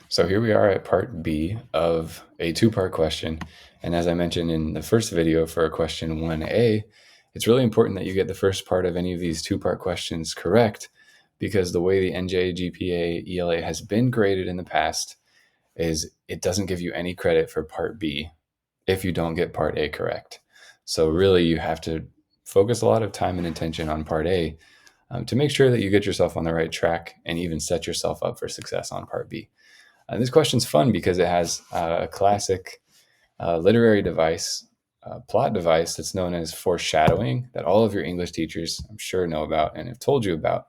So here we are at part B of a two-part question. And as I mentioned in the first video for question 1A, it's really important that you get the first part of any of these two-part questions correct, because the way the NJ, GPA, ELA has been graded in the past is it doesn't give you any credit for part B if you don't get part A correct. So really you have to focus a lot of time and attention on part A to make sure that you get yourself on the right track and even set yourself up for success on part B. This question's fun because it has a classic literary device, plot device that's known as foreshadowing that all of your English teachers, I'm sure, know about and have told you about.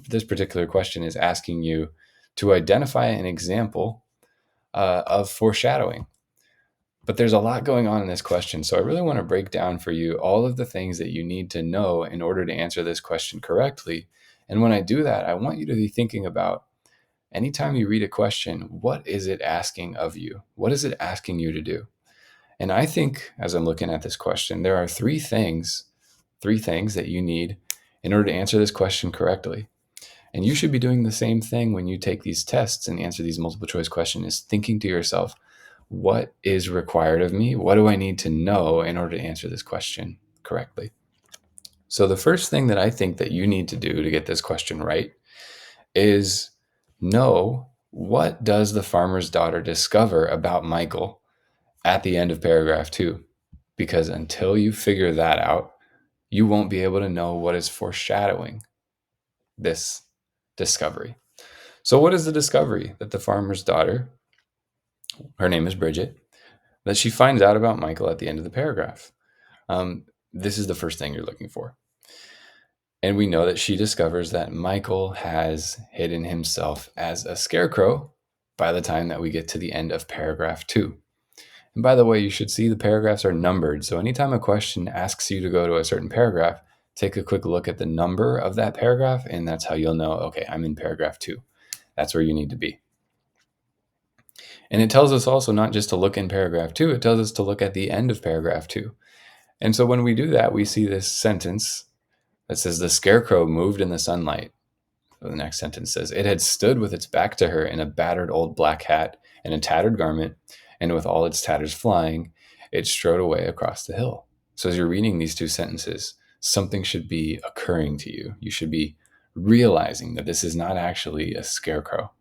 This particular question is asking you to identify an example of foreshadowing. But there's a lot going on in this question, so I really want to break down for you all of the things that you need to know in order to answer this question correctly. And when I do that, I want you to be thinking about anytime you read a question, what is it asking of you? What is it asking you to do? And I think as I'm looking at this question, there are three things that you need in order to answer this question correctly. And you should be doing the same thing when you take these tests and answer these multiple choice questions, is thinking to yourself, what is required of me? What do I need to know in order to answer this question correctly? So the first thing that I think that you need to do to get this question right is know, what does the farmer's daughter discover about Michael at the end of paragraph 2? Because until you figure that out, you won't be able to know what is foreshadowing this discovery. So what is the discovery that the farmer's daughter, her name is Bridget, that she finds out about Michael at the end of the paragraph? This is the first thing you're looking for. And we know that she discovers that Michael has hidden himself as a scarecrow by the time that we get to the end of paragraph 2. And by the way, you should see the paragraphs are numbered. So anytime a question asks you to go to a certain paragraph, take a quick look at the number of that paragraph, and that's how you'll know, okay, I'm in paragraph 2. That's where you need to be. And it tells us also not just to look in paragraph 2, it tells us to look at the end of paragraph 2. And so when we do that, we see this sentence that says, the scarecrow moved in the sunlight. The next sentence says, it had stood with its back to her in a battered old black hat and a tattered garment, and with all its tatters flying, it strode away across the hill. So as you're reading these two sentences, something should be occurring to you. You should be realizing that this is not actually a scarecrow,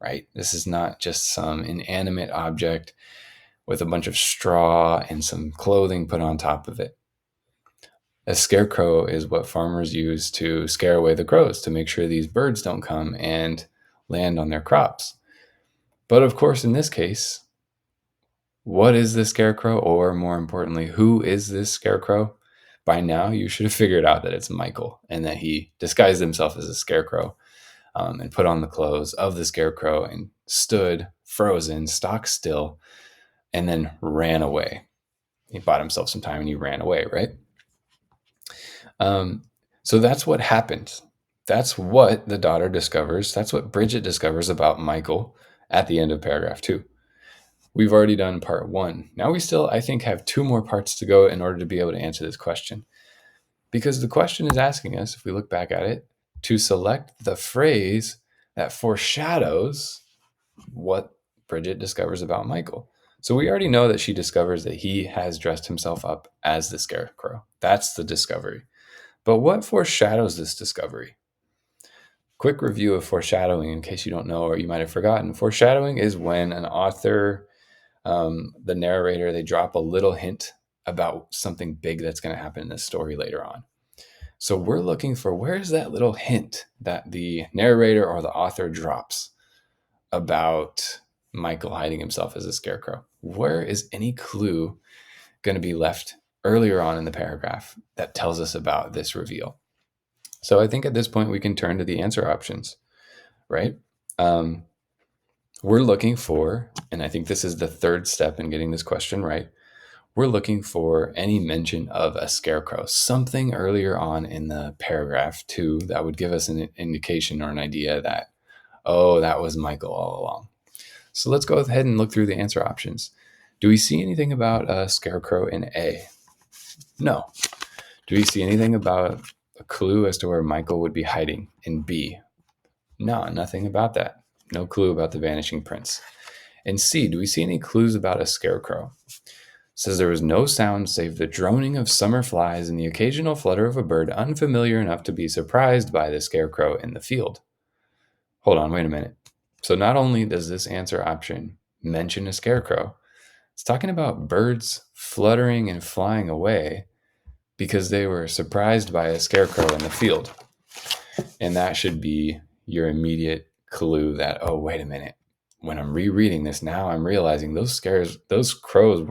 right? This is not just some inanimate object with a bunch of straw and some clothing put on top of it. A scarecrow is what farmers use to scare away the crows, to make sure these birds don't come and land on their crops. But of course, in this case, what is the scarecrow? Or more importantly, who is this scarecrow? By now, you should have figured out that it's Michael and that he disguised himself as a scarecrow and put on the clothes of the scarecrow and stood frozen, stock still, and then ran away. He bought himself some time and he ran away, right? So that's what happened. That's what the daughter discovers. That's what Bridget discovers about Michael at the end of paragraph 2. We've already done part 1. Now we still, I think, have 2 more parts to go in order to be able to answer this question. Because the question is asking us, if we look back at it, to select the phrase that foreshadows what Bridget discovers about Michael. So we already know that she discovers that he has dressed himself up as the scarecrow. That's the discovery. But what foreshadows this discovery? Quick review of foreshadowing in case you don't know or you might have forgotten. Foreshadowing is when an author, the narrator, they drop a little hint about something big that's going to happen in this story later on. So we're looking for, where is that little hint that the narrator or the author drops about Michael hiding himself as a scarecrow? Where is any clue going to be left earlier on in the paragraph that tells us about this reveal? So I think at this point we can turn to the answer options, right? We're looking for, and I think this is the third step in getting this question right, we're looking for any mention of a scarecrow, something earlier on in the paragraph 2 that would give us an indication or an idea that, oh, that was Michael all along. So let's go ahead and look through the answer options. Do we see anything about a scarecrow in A? No. Do we see anything about a clue as to where Michael would be hiding in B? No, nothing about that. No clue about the Vanishing Prince. And C, do we see any clues about a scarecrow? Says there was no sound save the droning of summer flies and the occasional flutter of a bird unfamiliar enough to be surprised by the scarecrow in the field. Hold on, wait a minute. So not only does this answer option mention a scarecrow, it's talking about birds fluttering and flying away because they were surprised by a scarecrow in the field. And that should be your immediate clue that, oh, wait a minute. When I'm rereading this now, I'm realizing those birds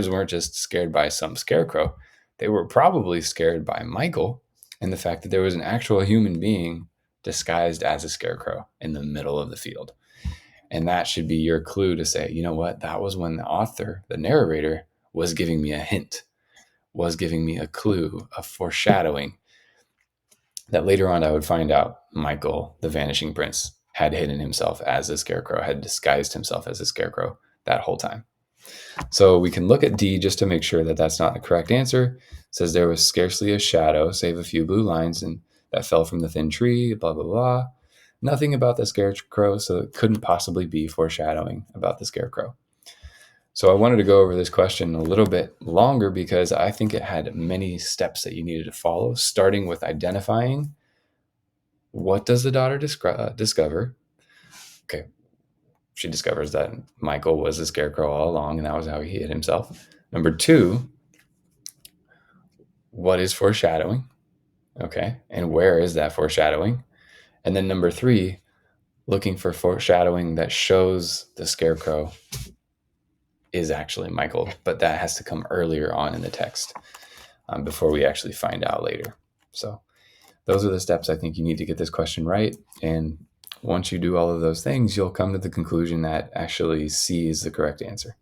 weren't just scared by some scarecrow. They were probably scared by Michael and the fact that there was an actual human being disguised as a scarecrow in the middle of the field. And that should be your clue to say, you know what? That was when the author, the narrator, was giving me a hint, was giving me a clue, a foreshadowing that later on I would find out Michael, the Vanishing Prince, had hidden himself as a scarecrow, had disguised himself as a scarecrow that whole time. So we can look at D just to make sure that that's not the correct answer. It says there was scarcely a shadow, save a few blue lines, and that fell from the thin tree, blah, blah, blah. Nothing about the scarecrow, so it couldn't possibly be foreshadowing about the scarecrow. So I wanted to go over this question a little bit longer because I think it had many steps that you needed to follow, starting with identifying what does the daughter discover. Okay, she discovers that Michael was a scarecrow all along, and that was how he hid himself. Number 2, what is foreshadowing? Okay, and where is that foreshadowing? And then number 3, looking for foreshadowing that shows the scarecrow is actually Michael, but that has to come earlier on in the text before we actually find out later. So those are the steps I think you need to get this question right. And once you do all of those things, you'll come to the conclusion that actually C is the correct answer.